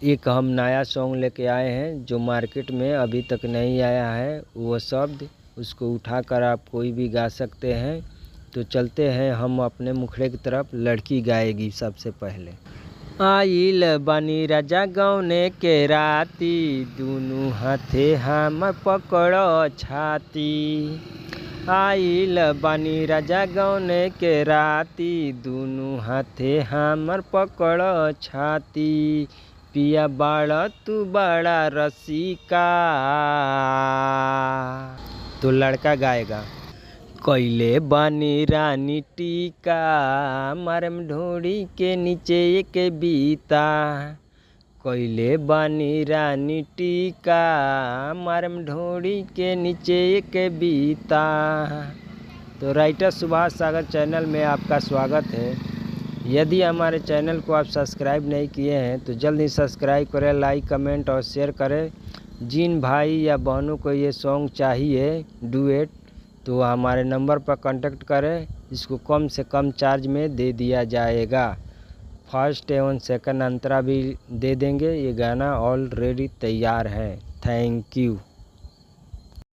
एक हम नया सॉन्ग लेके आए हैं जो मार्केट में अभी तक नहीं आया है। वो शब्द उसको उठाकर आप कोई भी गा सकते हैं। तो चलते हैं हम अपने मुखड़े की तरफ। लड़की गाएगी सबसे पहले। आइल बानी राजा गौने के राती, दुनू हाथे हम पकड़ो छाती। आइल बानी राजा गौने के राती, दुनू हाथे हमर पकड़ो छाती। पिया बाड़ा तू बड़ा रसिका। तो लड़का गाएगा। कैले बानी रानी टीका, मारम ढोड़ी के नीचे एक बीता। कैले बानी रानी टीका, मारम ढोड़ी के नीचे एक बीता। तो राइटर सुभाष सागर चैनल में आपका स्वागत है। यदि हमारे चैनल को आप सब्सक्राइब नहीं किए हैं तो जल्द ही सब्सक्राइब करें, लाइक कमेंट और शेयर करें। जिन भाई या बहनों को ये सॉन्ग चाहिए डुएट, तो हमारे नंबर पर कांटेक्ट करें। इसको कम से कम चार्ज में दे दिया जाएगा। फर्स्ट एवं सेकंड अंतरा भी दे देंगे। ये गाना ऑलरेडी तैयार है। Thank you.